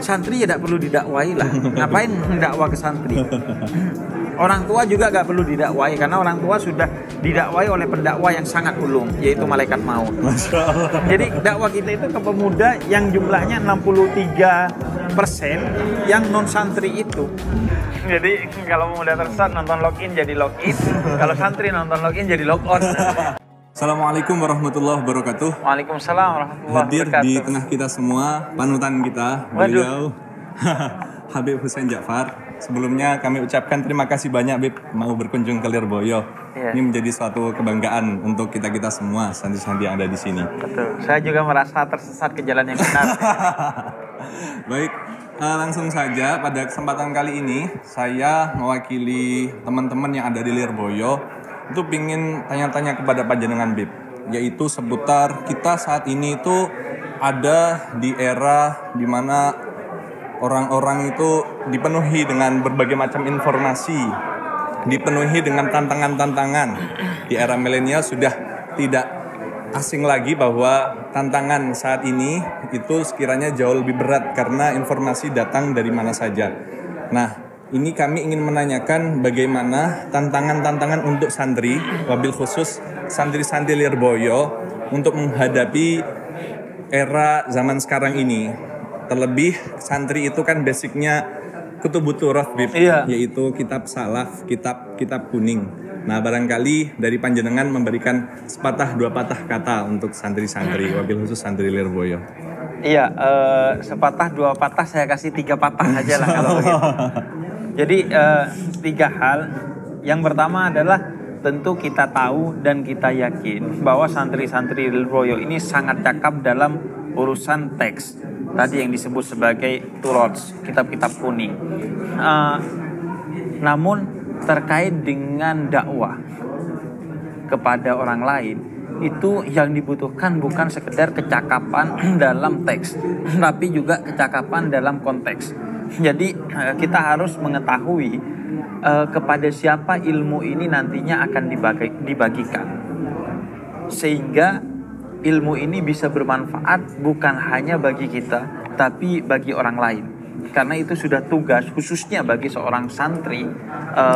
santri ya tidak perlu didakwai lah. Ngapain mendakwah ke santri? Orang tua juga gak perlu didakwai, karena orang tua sudah didakwai oleh pendakwa yang sangat ulung, yaitu malaikat maut. Jadi dakwah kita itu ke pemuda yang jumlahnya 63% yang non santri itu. Jadi kalau pemuda tersesat nonton login jadi login, kalau santri nonton login jadi log on. Assalamualaikum warahmatullahi wabarakatuh. Waalaikumsalam warahmatullahi Hadir wabarakatuh. di tengah kita semua, panutan kita, beliau Habib Hussein Ja'far. Sebelumnya kami ucapkan terima kasih banyak, Bib, mau berkunjung ke Lirboyo. Iya. Ini menjadi suatu kebanggaan untuk kita-kita semua, santri-santri yang ada di sini. Betul, saya juga merasa tersesat ke jalan yang benar. Baik, langsung saja pada kesempatan kali ini, saya mewakili teman-teman yang ada di Lirboyo itu ingin tanya-tanya kepada panjenengan, Bib, yaitu seputar kita saat ini itu ada di era di mana orang-orang itu dipenuhi dengan berbagai macam informasi, dipenuhi dengan tantangan-tantangan. Di era milenial sudah tidak asing lagi bahwa tantangan saat ini itu sekiranya jauh lebih berat karena informasi datang dari mana saja. Nah, ini kami ingin menanyakan bagaimana tantangan-tantangan untuk santri, wabil khusus santri-santri Lirboyo untuk menghadapi era zaman sekarang ini. Terlebih santri itu kan basicnya kutubut turath, Bib, Iya. yaitu kitab salaf, kitab kuning. Nah, barangkali dari panjenengan memberikan sepatah dua patah kata untuk santri-santri, wabil khusus santri Lirboyo. Iya, sepatah dua patah saya kasih 3 patah aja lah kalau begitu. Jadi 3 hal. Yang pertama adalah tentu kita tahu dan kita yakin bahwa santri-santri Lirboyo ini sangat cakap dalam urusan teks. Tadi yang disebut sebagai turots, kitab-kitab kuning. Namun terkait dengan dakwah kepada orang lain, itu yang dibutuhkan bukan sekedar kecakapan dalam teks, tapi juga kecakapan dalam konteks. Jadi kita harus mengetahui kepada siapa ilmu ini nantinya akan dibagikan, sehingga ilmu ini bisa bermanfaat bukan hanya bagi kita, tapi bagi orang lain. Karena itu sudah tugas khususnya bagi seorang santri,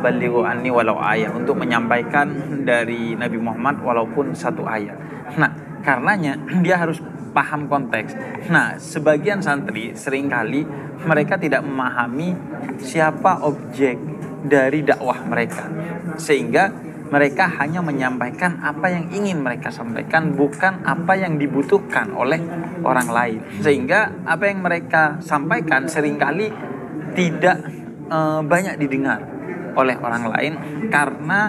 balighu anni walau ayat, untuk menyampaikan dari Nabi Muhammad walaupun 1 ayat. Nah, karenanya dia harus paham konteks. Nah, sebagian santri seringkali mereka tidak memahami siapa objek dari dakwah mereka, sehingga mereka hanya menyampaikan apa yang ingin mereka sampaikan, bukan apa yang dibutuhkan oleh orang lain. Sehingga apa yang mereka sampaikan seringkali tidak banyak didengar oleh orang lain karena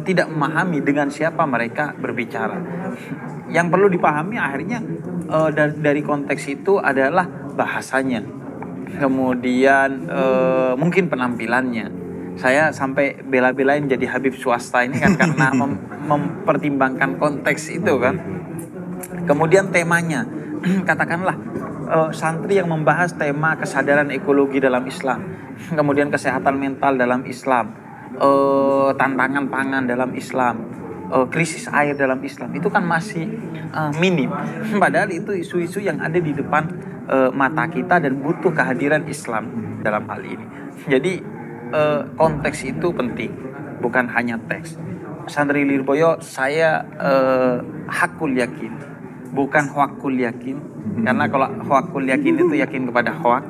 tidak memahami dengan siapa mereka berbicara. Yang perlu dipahami akhirnya dari konteks itu adalah bahasanya, kemudian mungkin penampilannya. Saya sampai bela-belain jadi Habib swasta ini kan karena mempertimbangkan konteks itu kan. Kemudian temanya, katakanlah santri yang membahas tema kesadaran ekologi dalam Islam, kemudian kesehatan mental dalam Islam, tantangan pangan dalam Islam, krisis air dalam Islam, itu kan masih minim. Padahal itu isu-isu yang ada di depan mata kita dan butuh kehadiran Islam dalam hal ini. Jadi konteks itu penting, bukan hanya teks. Santri Lirboyo saya hakul yakin, bukan hoakul yakin. Karena kalau hoakul yakin itu yakin kepada hoak.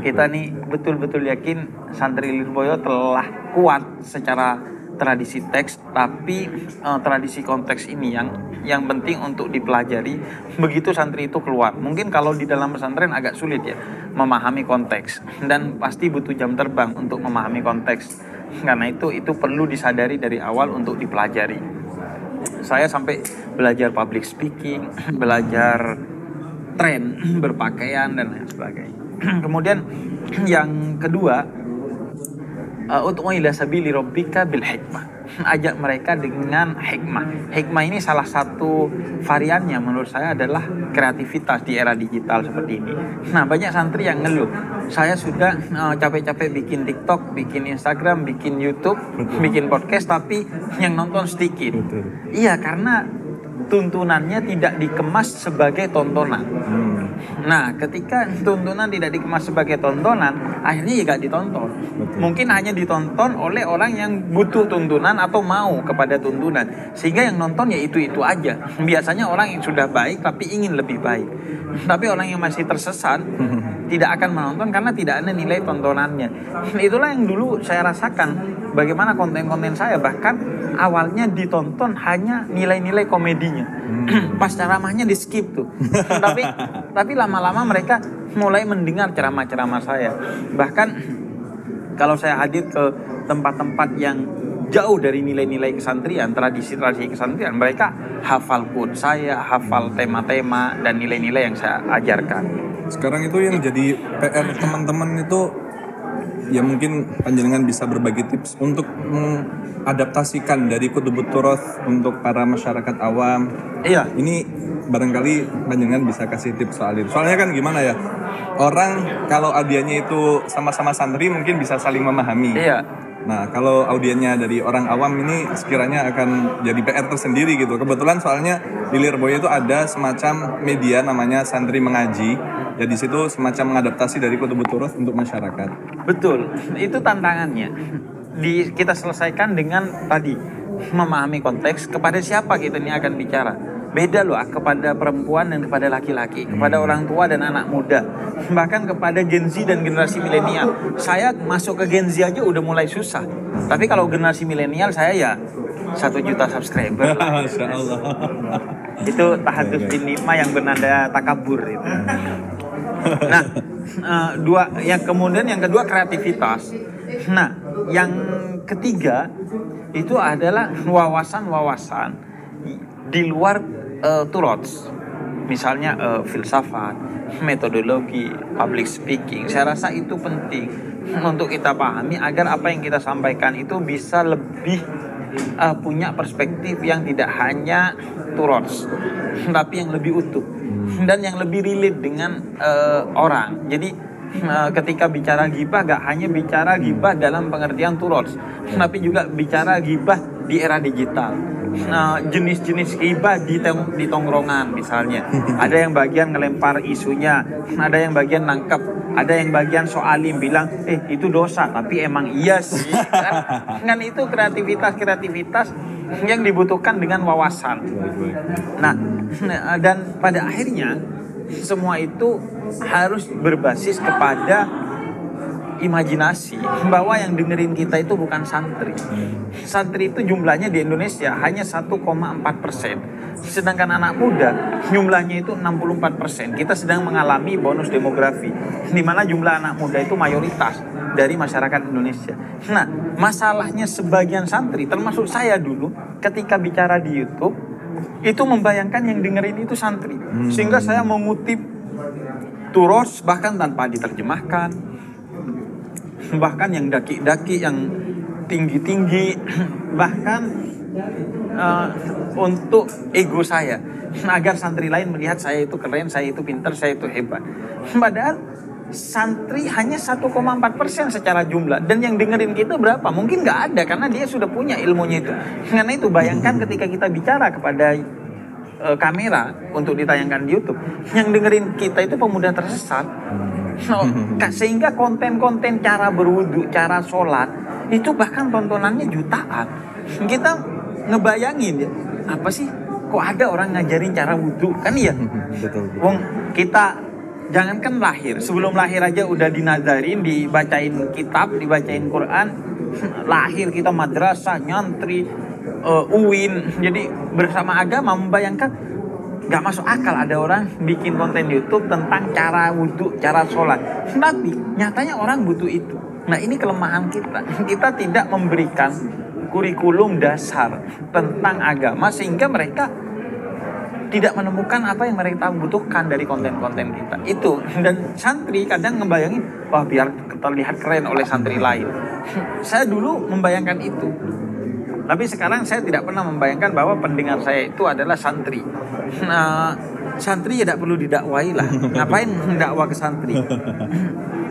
Kita nih betul-betul yakin santri Lirboyo telah kuat secara tradisi teks, tapi tradisi konteks ini yang penting untuk dipelajari. Begitu santri itu keluar, mungkin kalau di dalam pesantren agak sulit ya memahami konteks, dan pasti butuh jam terbang untuk memahami konteks. Karena itu perlu disadari dari awal untuk dipelajari. Saya sampai belajar public speaking, belajar tren berpakaian dan lain sebagainya. Kemudian yang kedua, ud'u ila sabili rabbika bil hikmah. Ajak mereka dengan hikmah. Hikmah ini salah satu variannya menurut saya adalah kreativitas di era digital seperti ini. Nah, banyak santri yang ngeluh, saya sudah capek-capek bikin TikTok, bikin Instagram, bikin YouTube, bikin podcast, tapi yang nonton sedikit. Iya, karena tuntunannya tidak dikemas sebagai tontonan. Nah, ketika tuntunan tidak dikemas sebagai tontonan, akhirnya ya gak ditonton. Betul. Mungkin hanya ditonton oleh orang yang butuh tuntunan atau mau kepada tuntunan. Sehingga yang nonton ya itu-itu aja. Biasanya orang yang sudah baik tapi ingin lebih baik. Tapi orang yang masih tersesat tidak akan menonton karena tidak ada nilai tontonannya. Itulah yang dulu saya rasakan. Bagaimana konten-konten saya bahkan awalnya ditonton hanya nilai-nilai komedinya. Pas ceramahnya di skip tuh. tapi lama-lama mereka mulai mendengar ceramah-ceramah saya. Bahkan kalau saya hadir ke tempat-tempat yang jauh dari nilai-nilai kesantrian, tradisi-tradisi kesantrian, mereka hafal quote saya, hafal tema-tema dan nilai-nilai yang saya ajarkan. Sekarang itu yang jadi PR teman-teman itu ya mungkin panjenengan bisa berbagi tips untuk mengadaptasikan dari Kutubut Turoth untuk para masyarakat awam. Iya. Ini barangkali panjenengan bisa kasih tips soal itu. Soalnya kan gimana ya, orang kalau audiennya itu sama-sama santri mungkin bisa saling memahami. Iya. Nah, kalau audiennya dari orang awam ini sekiranya akan jadi PR tersendiri gitu. Kebetulan soalnya di Lirboyo itu ada semacam media namanya Santri Mengaji. Ya di situ semacam mengadaptasi dari Kutubut Turoth untuk masyarakat. Betul, itu tantangannya. Kita selesaikan dengan tadi memahami konteks kepada siapa kita ini akan bicara. Beda loh kepada perempuan dan kepada laki-laki, kepada orang tua dan anak muda, bahkan kepada Gen Z dan generasi milenial. Saya masuk ke Gen Z aja udah mulai susah. Tapi kalau generasi milenial saya ya 1 juta subscriber. Masya Allah. Itu tahadus bin nikmah yang bernada takabur itu. Nah, yang kedua kreativitas. Nah, yang ketiga itu adalah wawasan-wawasan di luar Turoth. Misalnya filsafat, metodologi, public speaking. Saya rasa itu penting untuk kita pahami agar apa yang kita sampaikan itu bisa lebih punya perspektif yang tidak hanya Turoth, tapi yang lebih utuh dan yang lebih relate dengan orang. Jadi ketika bicara ghibah gak hanya bicara ghibah dalam pengertian Turoth, tapi juga bicara ghibah di era digital. Jenis-jenis ghibah di tongkrongan misalnya. Ada yang bagian ngelempar isunya, ada yang bagian nangkep, ada yang bagian soalin bilang itu dosa tapi emang iya sih. Kan itu kreativitas yang dibutuhkan dengan wawasan. Nah, dan pada akhirnya semua itu harus berbasis kepada imajinasi bahwa yang dengerin kita itu bukan santri. Santri itu jumlahnya di Indonesia hanya 1,4%. Sedangkan anak muda jumlahnya itu 64%. Kita sedang mengalami bonus demografi di mana jumlah anak muda itu mayoritas dari masyarakat Indonesia. Nah, masalahnya sebagian santri termasuk saya dulu ketika bicara di YouTube itu membayangkan yang dengerin itu santri. Sehingga saya mengutip Turoth bahkan tanpa diterjemahkan. Bahkan yang daki-daki, yang tinggi-tinggi, bahkan untuk ego saya, agar santri lain melihat saya itu keren, saya itu pintar, saya itu hebat. Padahal santri hanya 1,4% secara jumlah, dan yang dengerin kita berapa? Mungkin nggak ada karena dia sudah punya ilmunya itu. Karena itu bayangkan ketika kita bicara kepada kamera untuk ditayangkan di YouTube, yang dengerin kita itu pemuda tersesat. Sehingga konten-konten cara berwudu, cara sholat itu bahkan tontonannya jutaan. Kita ngebayangin ya, apa sih kok ada orang ngajarin cara wudu? Kan iya. Betul. Wong kita jangankan lahir, sebelum lahir aja udah dinazarin, dibacain kitab, dibacain Quran. Lahir kita madrasah, nyantri, UIN. Jadi bersama agama membayangkan gak masuk akal ada orang bikin konten di YouTube tentang cara wudhu, cara sholat. Tapi nyatanya orang butuh itu. Nah, ini kelemahan kita. Kita tidak memberikan kurikulum dasar tentang agama sehingga mereka tidak menemukan apa yang mereka butuhkan dari konten-konten kita. Itu. Dan santri kadang ngebayangin, wah biar terlihat keren oleh santri lain. Saya dulu membayangkan itu. Tapi sekarang saya tidak pernah membayangkan bahwa pendengar saya itu adalah santri. Nah, santri ya tidak perlu didakwai lah. Ngapain dakwah ke santri?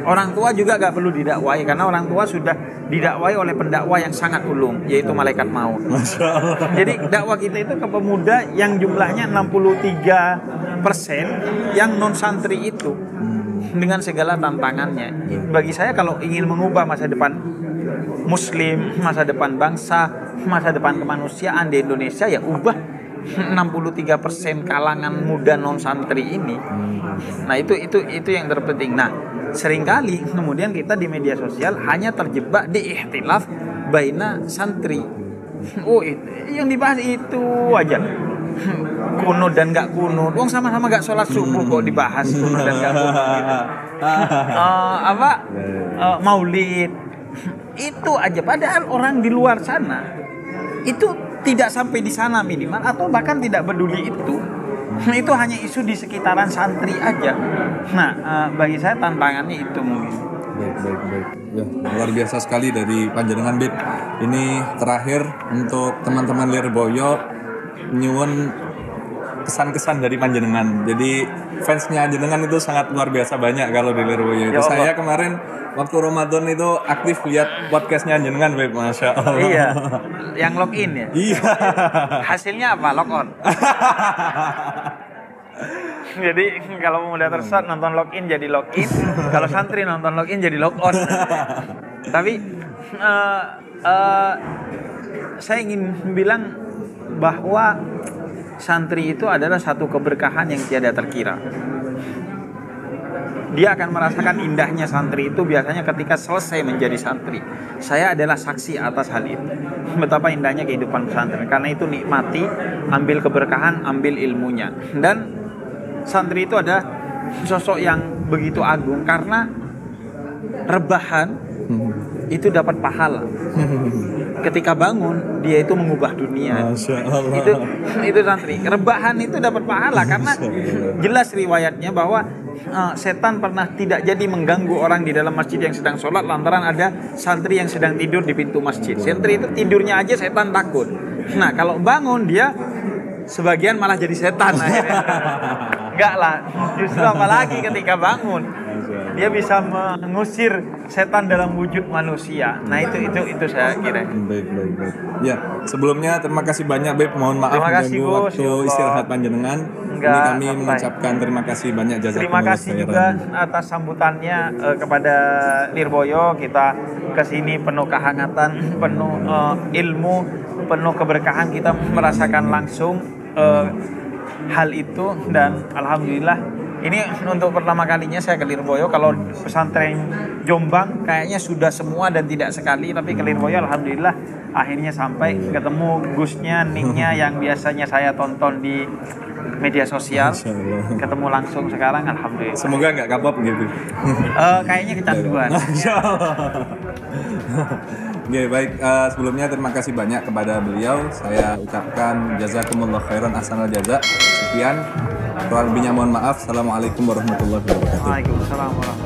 Orang tua juga gak perlu didakwai, karena orang tua sudah didakwai oleh pendakwah yang sangat ulung, yaitu malaikat maut. Jadi dakwah kita itu ke pemuda yang jumlahnya 63% yang non santri itu, dengan segala tantangannya. Bagi saya kalau ingin mengubah masa depan Muslim, masa depan bangsa, masa depan kemanusiaan di Indonesia, ya ubah 63% kalangan muda non santri ini. Nah itu yang terpenting. Nah seringkali kemudian kita di media sosial hanya terjebak di ikhtilaf baina santri. Oh yang dibahas itu aja, kunut dan gak kunut. Wong sama-sama gak sholat subuh kok dibahas kunut dan gak kunut gitu. Maulid itu aja, padahal orang di luar sana itu tidak sampai di sana minimal, atau bahkan tidak peduli itu. Itu hanya isu di sekitaran santri aja. Nah, bagi saya tantangannya itu mungkin. Baik. Ya, luar biasa sekali dari panjenengan Bib. Ini terakhir untuk teman-teman Lirboyo, nyuwun kesan-kesan dari panjenengan. Jadi fansnya panjenengan itu sangat luar biasa banyak kalau di Lirboyo itu. Saya kemarin waktu Ramadan itu aktif lihat podcastnya panjenengan, Bib, masya Allah. Iya, yang login ya. Iya. Hasilnya apa? Log on. Jadi kalau mudah tersesat nonton login jadi login, kalau santri nonton login jadi log on. Tapi saya ingin bilang bahwa santri itu adalah satu keberkahan yang tiada terkira. Dia akan merasakan indahnya santri itu biasanya ketika selesai menjadi santri. Saya adalah saksi atas hal itu. Betapa indahnya kehidupan pesantren. Karena itu nikmati, ambil keberkahan, ambil ilmunya. Dan santri itu ada sosok yang begitu agung karena rebahan itu dapat pahala. Ketika bangun dia itu mengubah dunia. Itu santri. Rebahan itu dapat pahala karena jelas riwayatnya bahwa setan pernah tidak jadi mengganggu orang di dalam masjid yang sedang sholat lantaran ada santri yang sedang tidur di pintu masjid. Santri itu tidurnya aja setan takut. Nah kalau bangun dia sebagian malah jadi setan akhirnya. Enggak lah, justru apalagi ketika bangun dia bisa mengusir setan dalam wujud manusia. Nah itu saya kira. Baik. Ya, sebelumnya terima kasih banyak, Beb. Mohon maaf mengganggu waktu istirahat panjenengan. Ini kami mengucapkan terima kasih banyak, jazakumullah. Terima kasih juga atas sambutannya kepada Lirboyo. Kita kesini penuh kehangatan, penuh ilmu, penuh keberkahan. Kita merasakan langsung hal itu, dan alhamdulillah ini untuk pertama kalinya saya ke Lirboyo. Kalau pesantren Jombang kayaknya sudah semua dan tidak sekali, tapi ke Lirboyo alhamdulillah akhirnya sampai ketemu Gusnya, Niknya yang biasanya saya tonton di media sosial, ketemu langsung sekarang alhamdulillah. Semoga nggak kapok gitu. Kayaknya kecanduan. Oke, baik. Sebelumnya terima kasih banyak kepada beliau. Saya ucapkan jazakumullah khairan ahsanal jaza. Sekian. Kurang lebihnya mohon maaf. Assalamualaikum warahmatullahi wabarakatuh. Waalaikumsalam warahmatullahi wabarakatuh.